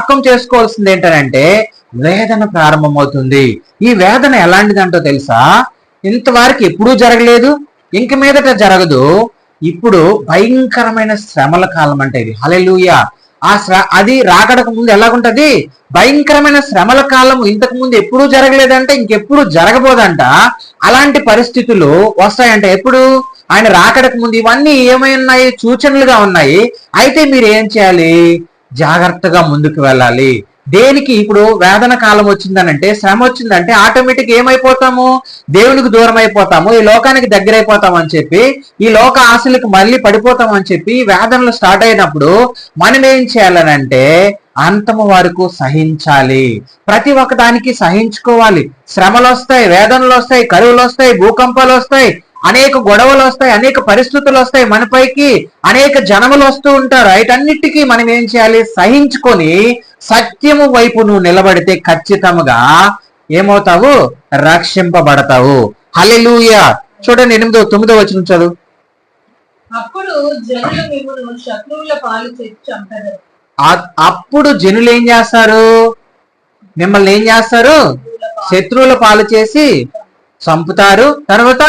జ్ఞాపకం చేసుకోవాల్సింది ఏంటంటే వేదన ప్రారంభమవుతుంది. ఈ వేదన ఎలాంటిదంటో తెలుసా? ఇంతవరకు ఎప్పుడూ జరగలేదు, ఇంక మీదట జరగదు. ఇప్పుడు భయంకరమైన శ్రమల కాలం అంటే ఇది. హల్లెలూయా. అది రాకడకు ముందు ఎలాగుంటది? భయంకరమైన శ్రమల కాలం. ఇంతకు ముందు ఎప్పుడూ జరగలేదంటే ఇంకెప్పుడు జరగబోదంట. అలాంటి పరిస్థితులు వస్తాయంట. ఎప్పుడు? ఆయన రాకడకు ముందు. ఇవన్నీ ఏమై ఉన్నాయి? సూచనలుగా ఉన్నాయి. అయితే మీరు ఏం చేయాలి? జాగ్రత్తగా ముందుకు వెళ్ళాలి. దేనికి? ఇప్పుడు వేదన కాలం వచ్చిందనంటే, శ్రమ వచ్చిందంటే ఆటోమేటిక్ ఏమైపోతాము? దేవునికి దూరం అయిపోతాము, ఈ లోకానికి దగ్గర అయిపోతాం అని చెప్పి, ఈ లోక ఆశలకు మళ్ళీ పడిపోతాం అని చెప్పి వేదనలు స్టార్ట్ అయినప్పుడు మనం ఏం చేయాలనంటే అంతము వరకు సహించాలి. ప్రతి ఒక్క దానికి సహించుకోవాలి. శ్రమలు వస్తాయి, వేదనలు వస్తాయి, కరువులు వస్తాయి, భూకంపాలు వస్తాయి, అనేక గొడవలు వస్తాయి, అనేక పరిస్థితులు వస్తాయి మనపైకి, అనేక జనములు వస్తూ ఉంటారు. వీటన్నిటికీ మనం ఏం చేయాలి? సహించుకొని సత్యము వైపు నువ్వు నిలబడితే ఖచ్చితంగా ఏమవుతావు? రక్షింపబడతావు. హల్లెలూయా. చూడండి 8వ 9వ వచనం చదువు. అప్పుడు జనులు మిమ్మును శత్రువుల పాలు చేసి చంపెదరు. అప్పుడు జనులు ఏం చేస్తారు? మిమ్మల్ని ఏం చేస్తారు? శత్రువుల పాలు చేసి చంపుతారు. తర్వాత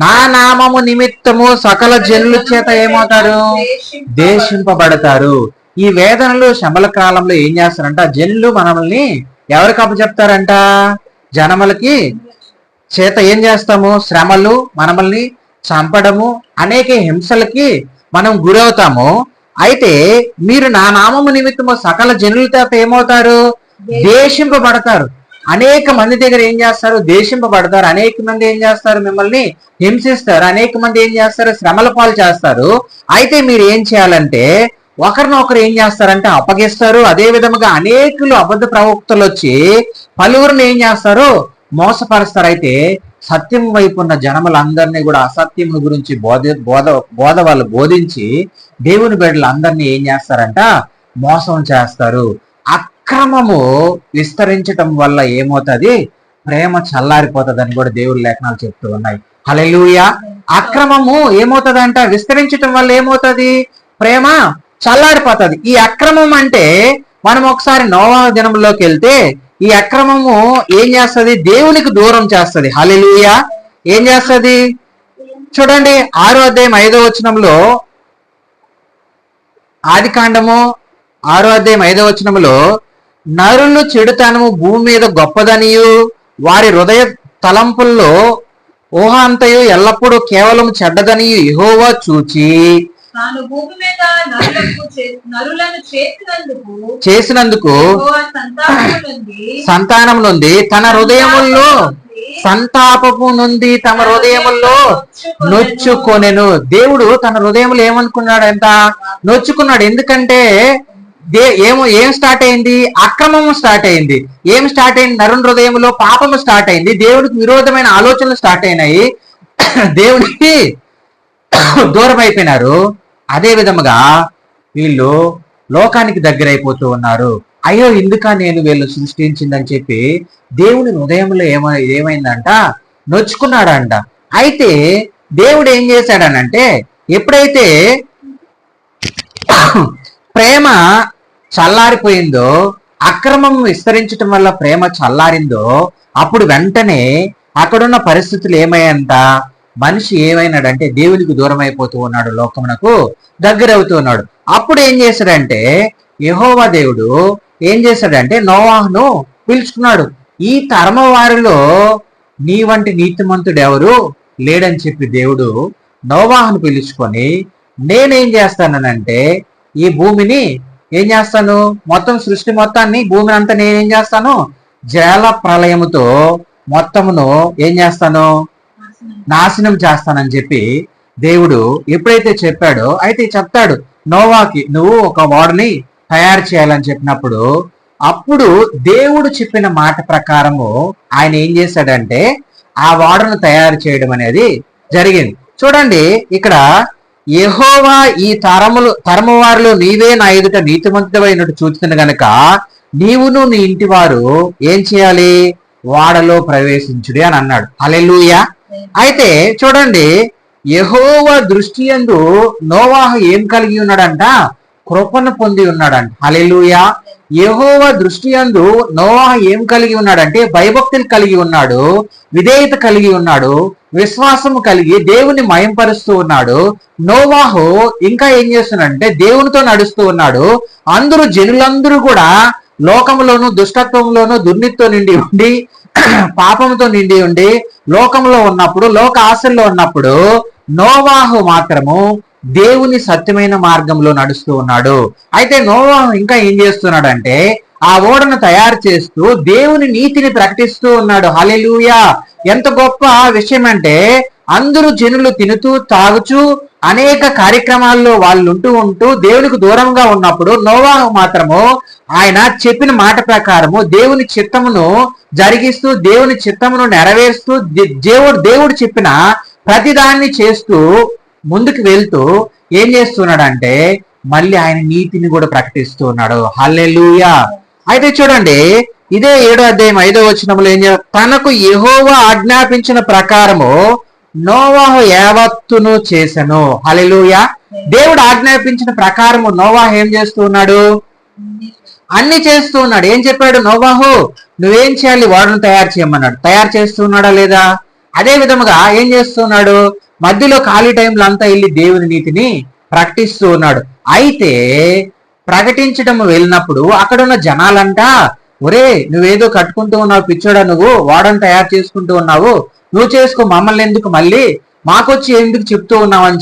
నా నామము నిమిత్తము సకల జనుల చేత ఏమవుతారు? దేశింపబడతారు. ఈ వేదనలు శ్రమల కాలంలో ఏం చేస్తారంట? జనులు మనల్ని ఎవరికి అప్పచెప్తారంట? జనములకి చేత ఏం చేస్తాము? శ్రమలు, మనల్ని చంపడము, అనేక హింసలకి మనం గురవుతాము. అయితే మీరు నా నామము నిమిత్తము సకల జనుల చేత ఏమవుతారు? దేశింపబడతారు. అనేక మంది దగ్గర ఏం చేస్తారు? దేశింపబడతారు. అనేక మంది ఏం చేస్తారు? మిమ్మల్ని హింసిస్తారు. అనేక మంది ఏం చేస్తారు? శ్రమల పాలు చేస్తారు. అయితే మీరు ఏం చేయాలంటే ఒకరినొకరు ఏం చేస్తారంటే అప్పగిస్తారు. అదే విధముగా అనేకులు అబద్ధ ప్రవక్తలు వచ్చి పలువురిని ఏం చేస్తారు? మోసపరుస్తారు. అయితే సత్యం వైపు ఉన్న జనములందరినీ కూడా అసత్యము గురించి బోధ వాళ్ళు బోధించి దేవుని బిడ్డలందరినీ ఏం చేస్తారంట? మోసం చేస్తారు. అక్రమము విస్తరించటం వల్ల ఏమవుతుంది? ప్రేమ చల్లారిపోతుందని కూడా దేవుడి లేఖనాలు చెప్తూ ఉన్నాయి. హల్లెలూయా. అక్రమము ఏమవుతుందంట? విస్తరించటం వల్ల ఏమవుతుంది? ప్రేమ చల్లారిపోతుంది. ఈ అక్రమం అంటే మనం ఒకసారి నోవహు దినంలోకి వెళ్తే ఈ అక్రమము ఏం చేస్తుంది? దేవునికి దూరం చేస్తుంది. హల్లెలూయా. ఏం చేస్తుంది? చూడండి 6వ అధ్యాయం 5వ వచనంలో, ఆదికాండము 6వ అధ్యాయం 5వ వచనంలో, నరులు చెడుతనము భూమి మీద గొప్పదనియు వారి హృదయ తలంపుల్లో ఊహ అంతయు ఎల్లప్పుడూ కేవలం చెడ్డదనియు యెహోవా చూచి చేసినందుకు సంతానం నుండి తన హృదయముల్లో సంతాపము నుండి తమ హృదయముల్లో నొచ్చుకొనెను. దేవుడు తన హృదయంలో ఏమనుకున్నాడంట? నొచ్చుకున్నాడు. ఎందుకంటే ఏం స్టార్ట్ అయింది? అక్రమము స్టార్ట్ అయింది. ఏం స్టార్ట్ అయింది? నరుని హృదయంలో పాపము స్టార్ట్ అయింది. దేవుడికి విరోధమైన ఆలోచనలు స్టార్ట్ అయినాయి. దేవుడికి దూరం అయిపోయినారు. అదే విధముగా వీళ్ళు లోకానికి దగ్గర అయిపోతూ ఉన్నారు. అయ్యో ఎందుక నేను వీళ్ళు సృష్టించిందని చెప్పి దేవుని హృదయంలో ఏమైందంట? నొచ్చుకున్నాడంట. అయితే దేవుడు ఏం చేశాడనంటే ఎప్పుడైతే ప్రేమ చల్లారిపోయిందో, అక్రమం విస్తరించటం వల్ల ప్రేమ చల్లారిందో, అప్పుడు వెంటనే అక్కడున్న పరిస్థితులు ఏమయ్యంట? మనిషి ఏమైనాడంటే దేవునికి దూరం అయిపోతూ ఉన్నాడు, లోకమునకు దగ్గర అవుతూ ఉన్నాడు. అప్పుడు ఏం చేశాడంటే యెహోవా దేవుడు ఏం చేశాడంటే నోవాహును పిలుచుకున్నాడు. ఈ తరమ వారిలో నీ వంటి నీతిమంతుడు ఎవరు లేడని చెప్పి దేవుడు నోవాహును పిలుచుకొని, నేనేం చేస్తానంటే ఈ భూమిని ఏం చేస్తాను? మొత్తం సృష్టి మొత్తాన్ని, భూమిని అంతా నేనేం చేస్తాను? జల ప్రళయముతో మొత్తమును ఏం చేస్తాను? నాశనం చేస్తానని చెప్పి దేవుడు ఎప్పుడైతే చెప్పాడో, అయితే చెప్తాడు నోవాకి నువ్వు ఒక ఓడని తయారు చేయాలని చెప్పినప్పుడు, అప్పుడు దేవుడు చెప్పిన మాట ప్రకారము ఆయన ఏం చేశాడంటే ఆ ఓడను తయారు చేయడం అనేది జరిగింది. చూడండి ఇక్కడ, యెహోవా ఈ తరము వారిలో నీవే నా ఎదుట నీతిమంతుడైనట్టు చూస్తున్న గనక నీవును నీ ఇంటి వారు ఏం చేయాలి? ఓడలో ప్రవేశించుడి అని అన్నాడు. హల్లెలూయా. అయితే చూడండి యెహోవా దృష్టి యందు నోవాహు ఏం కలిగి ఉన్నాడంట? కృపను పొంది ఉన్నాడంట. హల్లెలూయా. యెహోవా దృష్టి యందు నోవాహు ఏం కలిగి ఉన్నాడంటే భయభక్తులు కలిగి ఉన్నాడు, విధేయత కలిగి ఉన్నాడు, విశ్వాసము కలిగి దేవుని మయంపరుస్తూ ఉన్నాడు. నోవాహు ఇంకా ఏం చేస్తున్నాడంటే దేవునితో నడుస్తూ ఉన్నాడు. జనులందరూ కూడా లోకంలోను దుష్టత్వంలోను దుర్నీతితో నిండి ఉండి పాపంతో నిండి ఉండి లోకంలో ఉన్నప్పుడు, లోక ఆశల్లో ఉన్నప్పుడు నోవాహు మాత్రము దేవుని సత్యమైన మార్గంలో నడుస్తూ ఉన్నాడు. అయితే నోవాహు ఇంకా ఏం చేస్తున్నాడంటే ఆ ఓడను తయారు చేస్తూ దేవుని నీతిని ప్రకటిస్తూ ఉన్నాడు. హల్లెలూయా. ఎంత గొప్ప విషయం అంటే అందరూ జనులు తినుతూ తాగుచూ అనేక కార్యక్రమాల్లో వాళ్ళు ఉంటూ దేవునికి దూరంగా ఉన్నప్పుడు నోవాహు మాత్రము ఆయన చెప్పిన మాట ప్రకారము దేవుని చిత్తమును జరిగిస్తూ దేవుని చిత్తమును నెరవేరుస్తూ దేవుడు చెప్పిన ప్రతిదాన్ని చేస్తూ ముందుకు వెళ్తూ ఏం చేస్తున్నాడంటే మళ్ళీ ఆయన నీతిని కూడా ప్రకటిస్తూ ఉన్నాడు. హల్లెలూయా. అయితే చూడండి, ఇదే 7వ అధ్యాయం 5వ వచనంలో ఏం తనకు యెహోవా ఆజ్ఞాపించిన ప్రకారము నోవాహు యావత్తును చేసెను. హల్లెలూయా. దేవుడు ఆజ్ఞాపించిన ప్రకారము నోవాహు ఏం చేస్తూ ఉన్నాడు? అన్ని చేస్తూ ఉన్నాడు. ఏం చెప్పాడు? నోవాహు నువ్వేం చేయాలి? ఓడను తయారు చేయమన్నాడు. తయారు చేస్తూ ఉన్నాడా లేదా? అదే విధముగా ఏం చేస్తున్నాడు? మధ్యలో ఖాళీ టైంలో అంతా వెళ్ళి దేవుని నీతిని ప్రకటిస్తూ ఉన్నాడు. అయితే ప్రకటించడం వెళ్ళినప్పుడు అక్కడ ఉన్న జనాలంట, ఒరే నువ్వేదో కట్టుకుంటూ ఉన్నావు పిచ్చోడా, నువ్వు ఓడను తయారు చేసుకుంటూ ఉన్నావు, నువ్వు చేసుకో, మమ్మల్ని ఎందుకు మళ్ళీ మాకొచ్చి ఎందుకు చెప్తూ ఉన్నావు అని